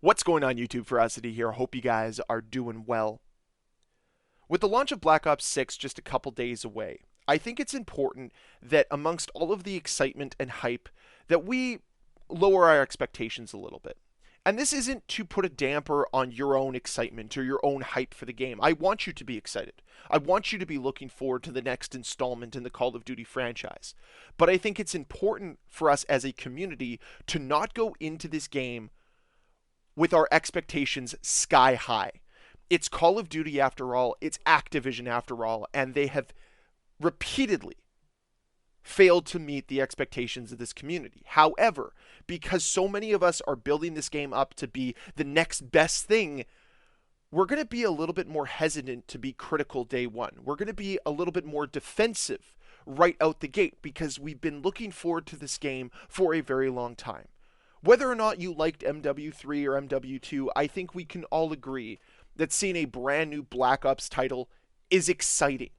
What's going on, YouTube? Ferocity here. Hope you guys are doing well. With the launch of Black Ops 6 just a couple days away, I think it's important that amongst all of the excitement and hype that we lower our expectations a little bit. And this isn't to put a damper on your own excitement or your own hype for the game. I want you to be excited. I want you to be looking forward to the next installment in the Call of Duty franchise. But I think it's important for us as a community to not go into this game with our expectations sky high. It's Call of Duty after all, it's Activision after all, and they have repeatedly failed to meet the expectations of this community. However, because so many of us are building this game up to be the next best thing, we're going to be a little bit more hesitant to be critical day one. We're going to be a little bit more defensive right out the gate because we've been looking forward to this game for a very long time. Whether or not you liked MW3 or MW2, I think we can all agree that seeing a brand new Black Ops title is exciting.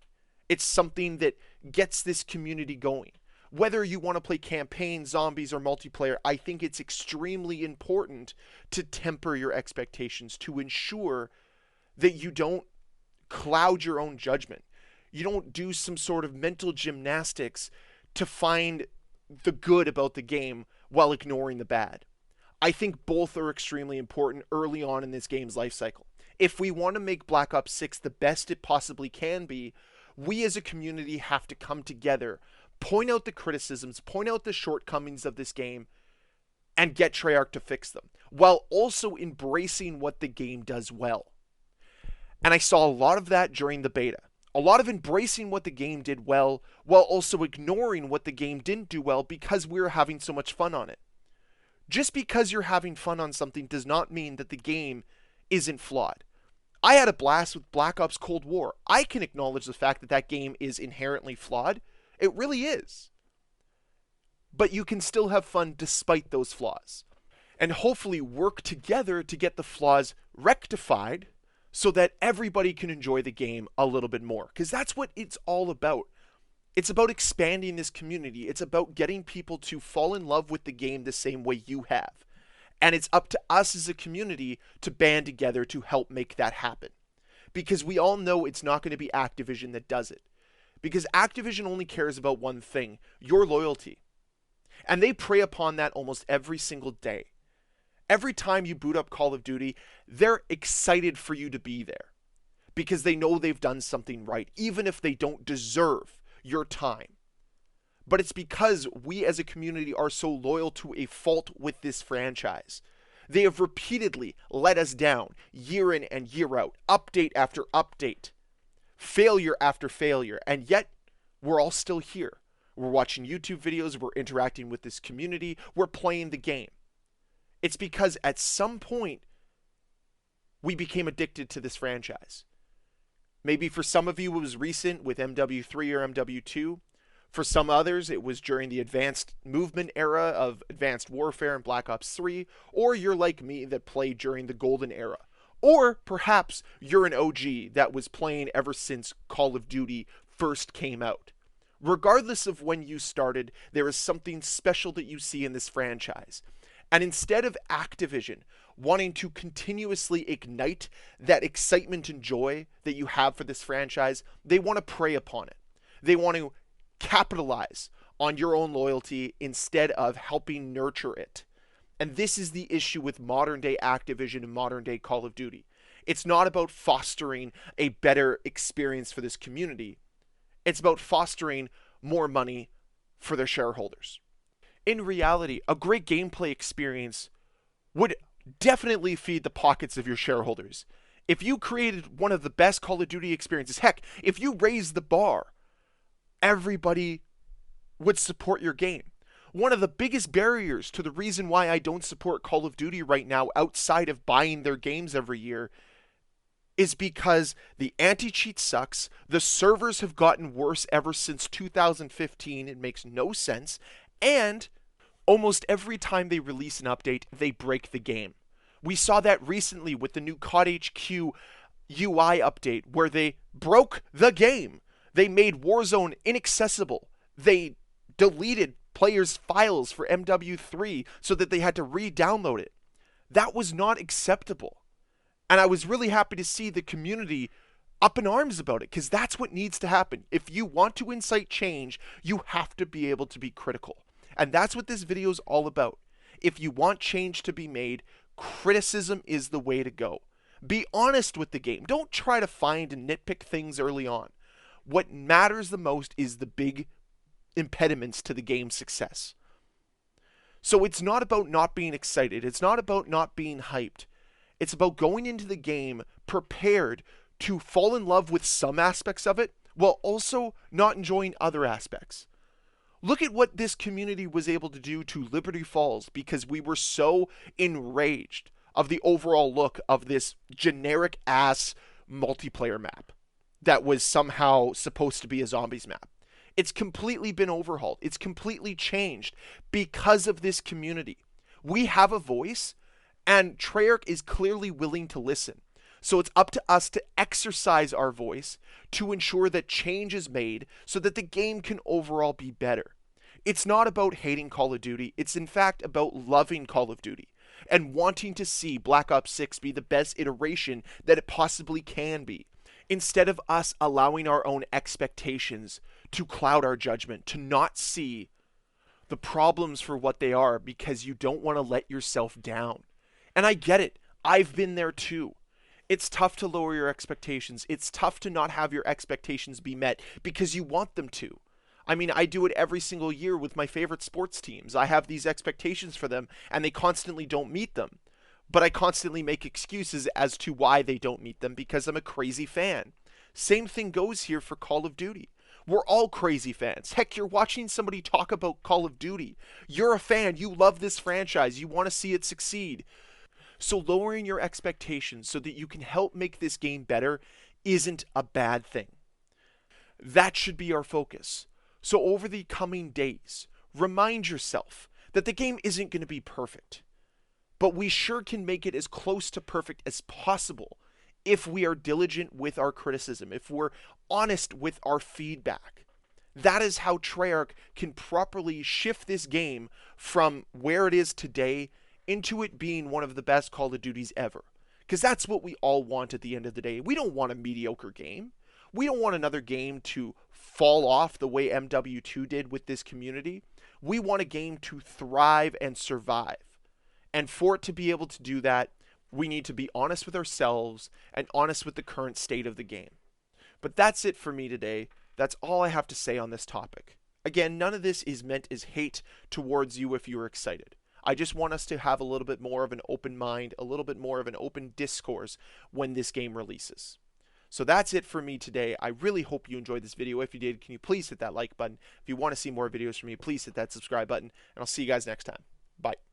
It's something that gets this community going. Whether you want to play campaign, zombies, or multiplayer, I think it's extremely important to temper your expectations to ensure that you don't cloud your own judgment. You don't do some sort of mental gymnastics to find the good about the game while ignoring the bad. I think both are extremely important early on in this game's life cycle. If we want to make Black Ops 6 the best it possibly can be, we as a community have to come together, point out the criticisms, point out the shortcomings of this game, and get Treyarch to fix them, while also embracing what the game does well. And I saw a lot of that during the beta. A lot of embracing what the game did well, while also ignoring what the game didn't do well because we were having so much fun on it. Just because you're having fun on something does not mean that the game isn't flawed. I had a blast with Black Ops Cold War. I can acknowledge the fact that that game is inherently flawed. It really is. But you can still have fun despite those flaws. And hopefully work together to get the flaws rectified so that everybody can enjoy the game a little bit more. Because that's what it's all about. It's about expanding this community. It's about getting people to fall in love with the game the same way you have. And it's up to us as a community to band together to help make that happen. Because we all know it's not going to be Activision that does it. Because Activision only cares about one thing, your loyalty. And they prey upon that almost every single day. Every time you boot up Call of Duty, they're excited for you to be there. Because they know they've done something right, even if they don't deserve your time. But it's because we as a community are so loyal to a fault with this franchise. They have repeatedly let us down, year in and year out, update after update, failure after failure, and yet we're all still here. We're watching YouTube videos, we're interacting with this community, we're playing the game. It's because at some point, we became addicted to this franchise. Maybe for some of you it was recent with MW3 or MW2. For some others, it was during the advanced movement era of Advanced Warfare and Black Ops 3, or you're like me that played during the Golden Era. Or perhaps you're an OG that was playing ever since Call of Duty first came out. Regardless of when you started, there is something special that you see in this franchise. And instead of Activision wanting to continuously ignite that excitement and joy that you have for this franchise, they want to prey upon it. They want to capitalize on your own loyalty instead of helping nurture it. And this is the issue with modern day Activision and modern day Call of Duty. It's not about fostering a better experience for this community. It's about fostering more money for their shareholders. In reality, a great gameplay experience would definitely feed the pockets of your shareholders. If you created one of the best Call of Duty experiences, heck, if you raised the bar, everybody would support your game. One of the biggest barriers to the reason why I don't support Call of Duty right now outside of buying their games every year is because the anti-cheat sucks, the servers have gotten worse ever since 2015, it makes no sense, and almost every time they release an update, they break the game. We saw that recently with the new COD HQ UI update where they broke the game. They made Warzone inaccessible. They deleted players' files for MW3 so that they had to re-download it. That was not acceptable. And I was really happy to see the community up in arms about it, because that's what needs to happen. If you want to incite change, you have to be able to be critical. And that's what this video is all about. If you want change to be made, criticism is the way to go. Be honest with the game. Don't try to find and nitpick things early on. What matters the most is the big impediments to the game's success. So it's not about not being excited. It's not about not being hyped. It's about going into the game prepared to fall in love with some aspects of it while also not enjoying other aspects. Look at what this community was able to do to Liberty Falls because we were so enraged of the overall look of this generic ass multiplayer map that was somehow supposed to be a zombies map. It's completely been overhauled. It's completely changed because of this community. We have a voice, and Treyarch is clearly willing to listen. So it's up to us to exercise our voice to ensure that change is made so that the game can overall be better. It's not about hating Call of Duty. It's in fact about loving Call of Duty and wanting to see Black Ops 6 be the best iteration that it possibly can be, instead of us allowing our own expectations to cloud our judgment, to not see the problems for what they are because you don't want to let yourself down. And I get it. I've been there too. It's tough to lower your expectations. It's tough to not have your expectations be met because you want them to. I mean, I do it every single year with my favorite sports teams. I have these expectations for them and they constantly don't meet them. But I constantly make excuses as to why they don't meet them because I'm a crazy fan. Same thing goes here for Call of Duty. We're all crazy fans. Heck, you're watching somebody talk about Call of Duty. You're a fan. You love this franchise. You want to see it succeed. So lowering your expectations so that you can help make this game better isn't a bad thing. That should be our focus. So over the coming days, remind yourself that the game isn't going to be perfect. But we sure can make it as close to perfect as possible if we are diligent with our criticism, if we're honest with our feedback. That is how Treyarch can properly shift this game from where it is today into it being one of the best Call of Duties ever. Because that's what we all want at the end of the day. We don't want a mediocre game. We don't want another game to fall off the way MW2 did with this community. We want a game to thrive and survive. And for it to be able to do that, we need to be honest with ourselves and honest with the current state of the game. But that's it for me today. That's all I have to say on this topic. Again, none of this is meant as hate towards you if you're excited. I just want us to have a little bit more of an open mind, a little bit more of an open discourse when this game releases. So that's it for me today. I really hope you enjoyed this video. If you did, can you please hit that like button? If you want to see more videos from me, please hit that subscribe button, and I'll see you guys next time. Bye.